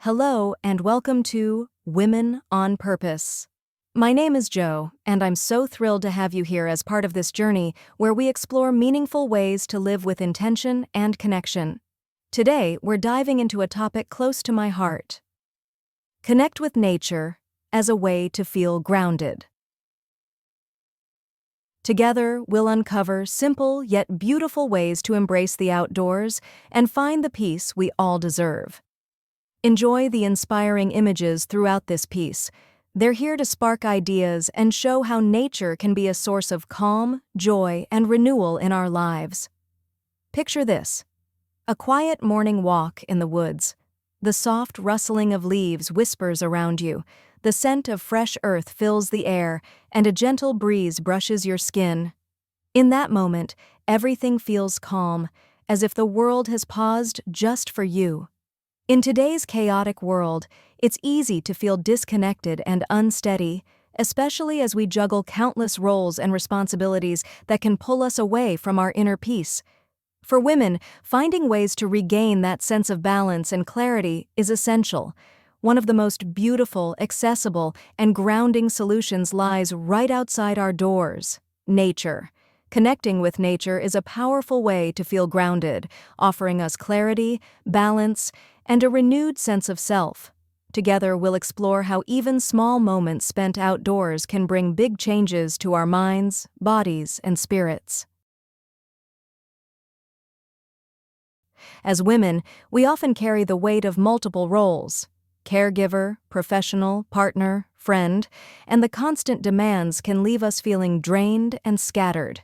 Hello and welcome to Women on Purpose. My name is Jo, and I'm so thrilled to have you here as part of this journey where we explore meaningful ways to live with intention and connection. Today, we're diving into a topic close to my heart. Connect with nature as a way to feel grounded. Together, we'll uncover simple yet beautiful ways to embrace the outdoors and find the peace we all deserve. Enjoy the inspiring images throughout this piece. They're here to spark ideas and show how nature can be a source of calm, joy, and renewal in our lives. Picture this: a quiet morning walk in the woods. The soft rustling of leaves whispers around you, the scent of fresh earth fills the air, and a gentle breeze brushes your skin. In that moment, everything feels calm, as if the world has paused just for you. In today's chaotic world, it's easy to feel disconnected and unsteady, especially as we juggle countless roles and responsibilities that can pull us away from our inner peace. For women, finding ways to regain that sense of balance and clarity is essential. One of the most beautiful, accessible, and grounding solutions lies right outside our doors: nature. Connecting with nature is a powerful way to feel grounded, offering us clarity, balance, and a renewed sense of self. Together, we'll explore how even small moments spent outdoors can bring big changes to our minds, bodies, and spirits. As women, we often carry the weight of multiple roles: caregiver, professional, partner, friend, and the constant demands can leave us feeling drained and scattered.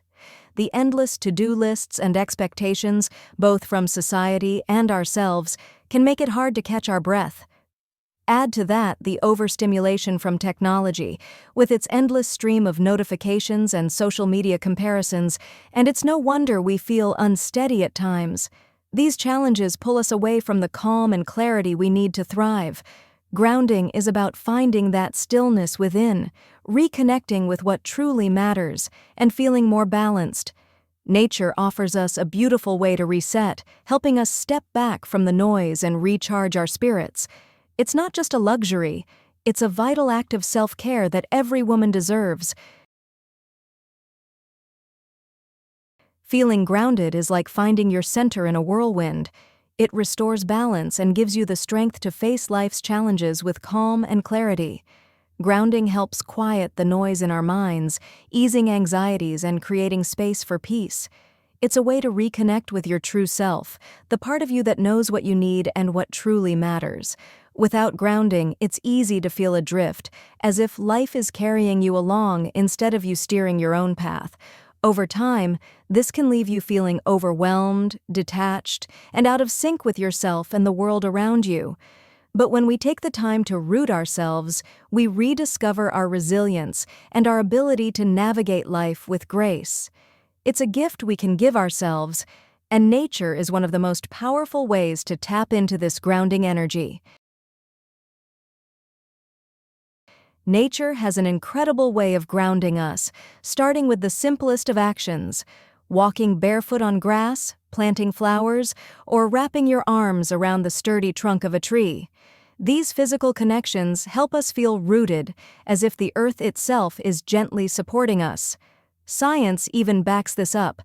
The endless to-do lists and expectations, both from society and ourselves, can make it hard to catch our breath. Add to that the overstimulation from technology, with its endless stream of notifications and social media comparisons, and it's no wonder we feel unsteady at times. These challenges pull us away from the calm and clarity we need to thrive. Grounding is about finding that stillness within, reconnecting with what truly matters, and feeling more balanced. Nature offers us a beautiful way to reset, helping us step back from the noise and recharge our spirits. It's not just a luxury, it's a vital act of self-care that every woman deserves. Feeling grounded is like finding your center in a whirlwind. It restores balance and gives you the strength to face life's challenges with calm and clarity. Grounding helps quiet the noise in our minds, easing anxieties and creating space for peace. It's a way to reconnect with your true self, the part of you that knows what you need and what truly matters. Without grounding, it's easy to feel adrift, as if life is carrying you along instead of you steering your own path. Over time, this can leave you feeling overwhelmed, detached, and out of sync with yourself and the world around you. But when we take the time to root ourselves, we rediscover our resilience and our ability to navigate life with grace. It's a gift we can give ourselves, and nature is one of the most powerful ways to tap into this grounding energy. Nature has an incredible way of grounding us, starting with the simplest of actions: walking barefoot on grass, planting flowers, or wrapping your arms around the sturdy trunk of a tree. These physical connections help us feel rooted, as if the earth itself is gently supporting us. Science even backs this up.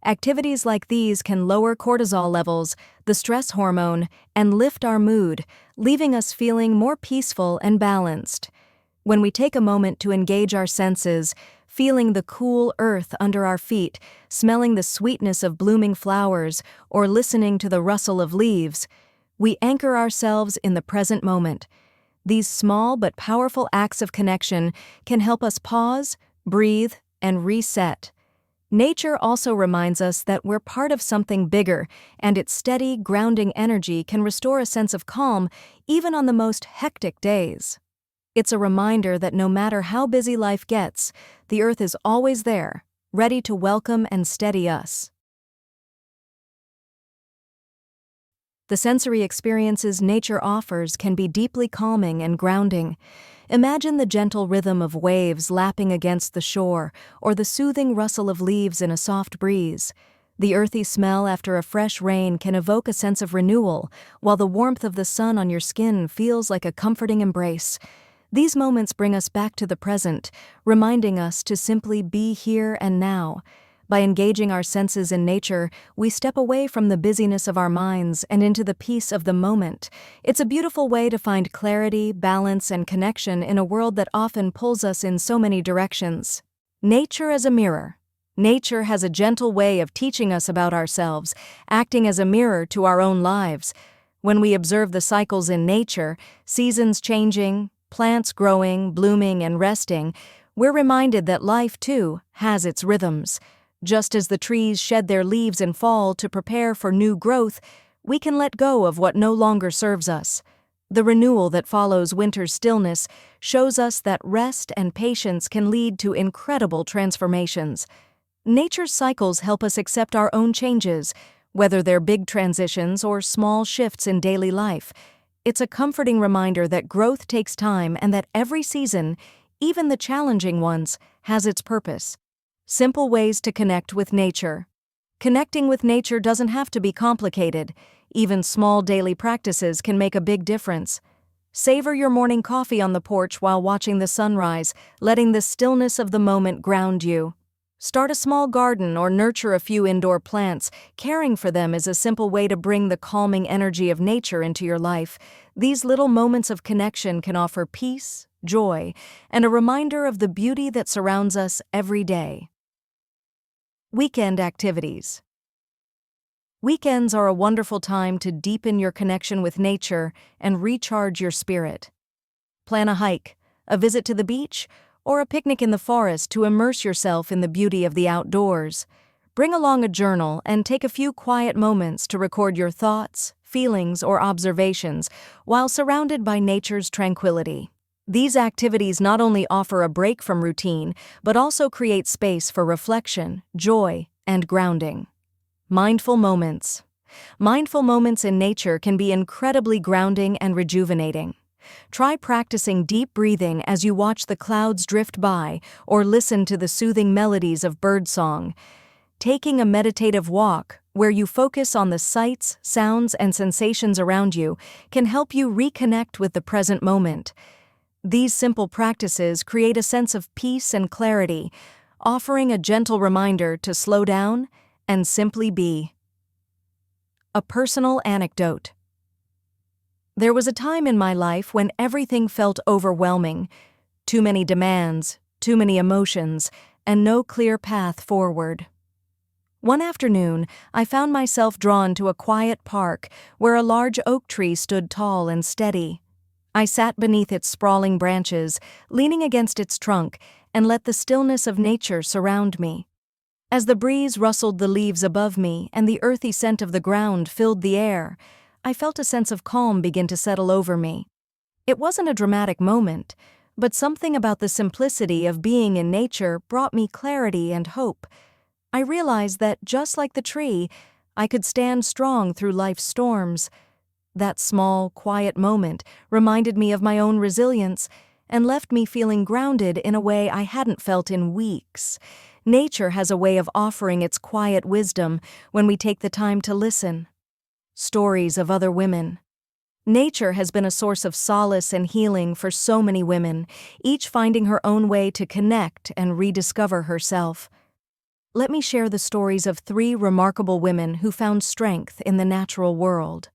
Activities like these can lower cortisol levels, the stress hormone, and lift our mood, leaving us feeling more peaceful and balanced. When we take a moment to engage our senses, feeling the cool earth under our feet, smelling the sweetness of blooming flowers, or listening to the rustle of leaves, we anchor ourselves in the present moment. These small but powerful acts of connection can help us pause, breathe, and reset. Nature also reminds us that we're part of something bigger, and its steady, grounding energy can restore a sense of calm even on the most hectic days. It's a reminder that no matter how busy life gets, the earth is always there, ready to welcome and steady us. The sensory experiences nature offers can be deeply calming and grounding. Imagine the gentle rhythm of waves lapping against the shore, or the soothing rustle of leaves in a soft breeze. The earthy smell after a fresh rain can evoke a sense of renewal, while the warmth of the sun on your skin feels like a comforting embrace. These moments bring us back to the present, reminding us to simply be here and now. By engaging our senses in nature, we step away from the busyness of our minds and into the peace of the moment. It's a beautiful way to find clarity, balance, and connection in a world that often pulls us in so many directions. Nature as a mirror. Nature has a gentle way of teaching us about ourselves, acting as a mirror to our own lives. When we observe the cycles in nature, seasons changing, plants growing, blooming, and resting, we're reminded that life, too, has its rhythms. Just as the trees shed their leaves in fall to prepare for new growth, we can let go of what no longer serves us. The renewal that follows winter's stillness shows us that rest and patience can lead to incredible transformations. Nature's cycles help us accept our own changes, whether they're big transitions or small shifts in daily life. It's a comforting reminder that growth takes time and that every season, even the challenging ones, has its purpose. Simple ways to connect with nature. Connecting with nature doesn't have to be complicated. Even small daily practices can make a big difference. Savor your morning coffee on the porch while watching the sunrise, letting the stillness of the moment ground you. Start a small garden or nurture a few indoor plants. Caring for them is a simple way to bring the calming energy of nature into your life. These little moments of connection can offer peace, joy, and a reminder of the beauty that surrounds us every day. Weekend activities. Weekends are a wonderful time to deepen your connection with nature and recharge your spirit. Plan a hike, a visit to the beach, or a picnic in the forest to immerse yourself in the beauty of the outdoors. Bring along a journal and take a few quiet moments to record your thoughts, feelings, or observations while surrounded by nature's tranquility. These activities not only offer a break from routine, but also create space for reflection, joy, and grounding. Mindful moments. Mindful moments in nature can be incredibly grounding and rejuvenating. Try practicing deep breathing as you watch the clouds drift by or listen to the soothing melodies of birdsong. Taking a meditative walk, where you focus on the sights, sounds, and sensations around you, can help you reconnect with the present moment. These simple practices create a sense of peace and clarity, offering a gentle reminder to slow down and simply be. A personal anecdote. There was a time in my life when everything felt overwhelming. Too many demands, too many emotions, and no clear path forward. One afternoon, I found myself drawn to a quiet park where a large oak tree stood tall and steady. I sat beneath its sprawling branches, leaning against its trunk, and let the stillness of nature surround me. As the breeze rustled the leaves above me and the earthy scent of the ground filled the air, I felt a sense of calm begin to settle over me. It wasn't a dramatic moment, but something about the simplicity of being in nature brought me clarity and hope. I realized that, just like the tree, I could stand strong through life's storms. That small, quiet moment reminded me of my own resilience and left me feeling grounded in a way I hadn't felt in weeks. Nature has a way of offering its quiet wisdom when we take the time to listen. Stories of other women. Nature has been a source of solace and healing for so many women, each finding her own way to connect and rediscover herself. Let me share the stories of 3 remarkable women who found strength in the natural world.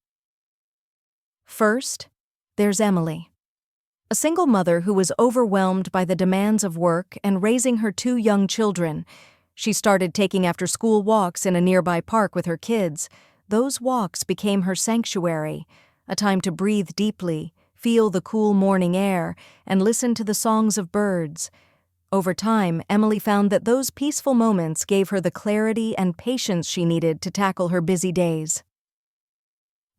First, there's Emily. A single mother who was overwhelmed by the demands of work and raising her 2 young children. She started taking after-school walks in a nearby park with her kids. Those walks became her sanctuary, a time to breathe deeply, feel the cool morning air, and listen to the songs of birds. Over time, Emily found that those peaceful moments gave her the clarity and patience she needed to tackle her busy days.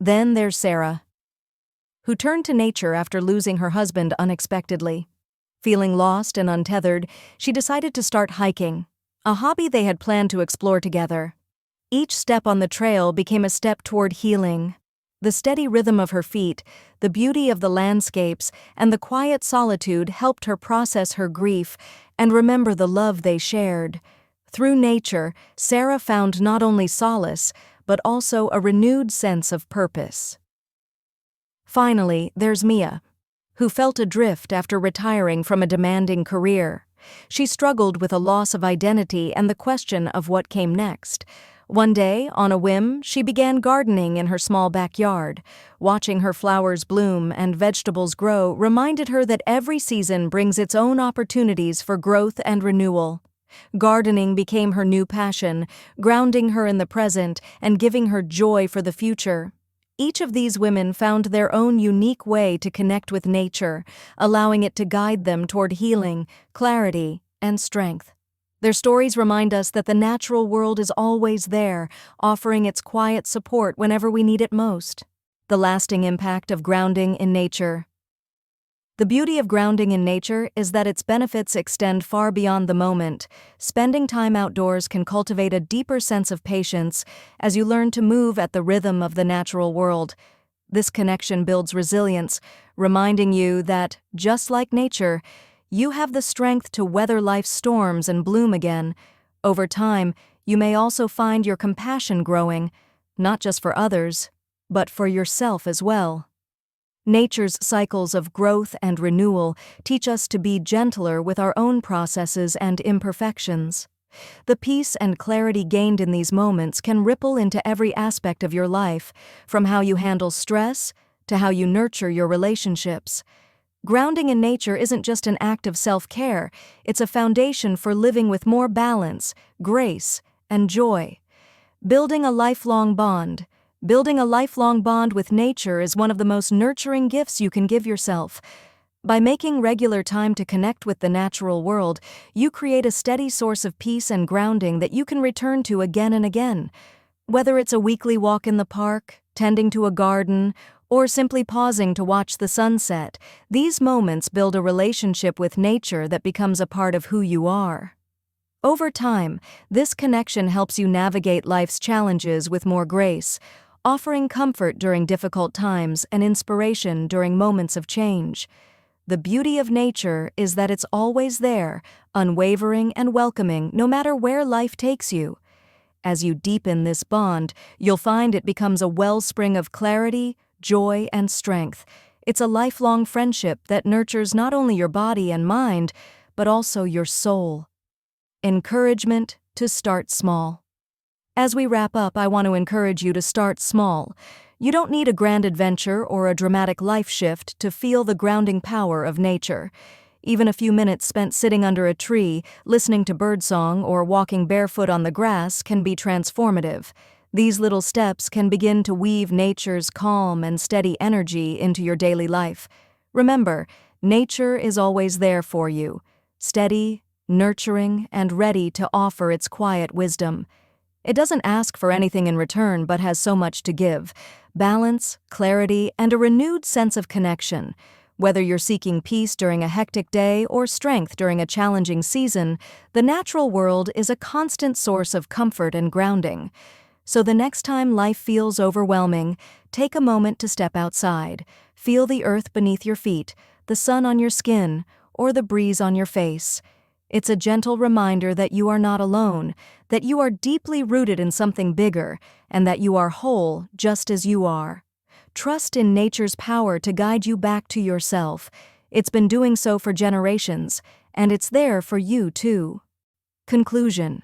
Then there's Sarah, who turned to nature after losing her husband unexpectedly. Feeling lost and untethered, she decided to start hiking, a hobby they had planned to explore together. Each step on the trail became a step toward healing. The steady rhythm of her feet, the beauty of the landscapes, and the quiet solitude helped her process her grief and remember the love they shared. Through nature, Sarah found not only solace, but also a renewed sense of purpose. Finally, there's Mia, who felt adrift after retiring from a demanding career. She struggled with a loss of identity and the question of what came next. One day, on a whim, she began gardening in her small backyard. Watching her flowers bloom and vegetables grow reminded her that every season brings its own opportunities for growth and renewal. Gardening became her new passion, grounding her in the present and giving her joy for the future. Each of these women found their own unique way to connect with nature, allowing it to guide them toward healing, clarity, and strength. Their stories remind us that the natural world is always there, offering its quiet support whenever we need it most. The lasting impact of grounding in nature. The beauty of grounding in nature is that its benefits extend far beyond the moment. Spending time outdoors can cultivate a deeper sense of patience as you learn to move at the rhythm of the natural world. This connection builds resilience, reminding you that, just like nature, you have the strength to weather life's storms and bloom again. Over time, you may also find your compassion growing, not just for others, but for yourself as well. Nature's cycles of growth and renewal teach us to be gentler with our own processes and imperfections. The peace and clarity gained in these moments can ripple into every aspect of your life, from how you handle stress to how you nurture your relationships. Grounding in nature isn't just an act of self-care, it's a foundation for living with more balance, grace, and joy. Building a lifelong bond. Building a lifelong bond with nature is one of the most nurturing gifts you can give yourself. By making regular time to connect with the natural world, you create a steady source of peace and grounding that you can return to again and again. Whether it's a weekly walk in the park, tending to a garden, or simply pausing to watch the sunset, these moments build a relationship with nature that becomes a part of who you are. Over time, this connection helps you navigate life's challenges with more grace, offering comfort during difficult times and inspiration during moments of change. The beauty of nature is that it's always there, unwavering and welcoming no matter where life takes you. As you deepen this bond, you'll find it becomes a wellspring of clarity, joy, and strength. It's a lifelong friendship that nurtures not only your body and mind, but also your soul. Encouragement to start small. As we wrap up, I want to encourage you to start small. You don't need a grand adventure or a dramatic life shift to feel the grounding power of nature. Even a few minutes spent sitting under a tree, listening to birdsong, or walking barefoot on the grass can be transformative. These little steps can begin to weave nature's calm and steady energy into your daily life. Remember, nature is always there for you, steady, nurturing, and ready to offer its quiet wisdom. It doesn't ask for anything in return but has so much to give: balance, clarity, and a renewed sense of connection. Whether you're seeking peace during a hectic day or strength during a challenging season, the natural world is a constant source of comfort and grounding. So the next time life feels overwhelming, take a moment to step outside. Feel the earth beneath your feet, the sun on your skin, or the breeze on your face. It's a gentle reminder that you are not alone, that you are deeply rooted in something bigger, and that you are whole just as you are. Trust in nature's power to guide you back to yourself. It's been doing so for generations, and it's there for you too. Conclusion.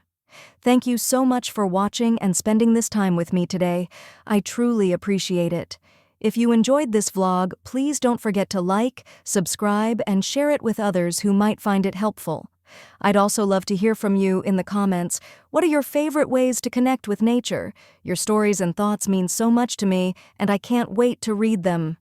Thank you so much for watching and spending this time with me today. I truly appreciate it. If you enjoyed this vlog, please don't forget to like, subscribe, and share it with others who might find it helpful. I'd also love to hear from you in the comments. What are your favorite ways to connect with nature? Your stories and thoughts mean so much to me, and I can't wait to read them.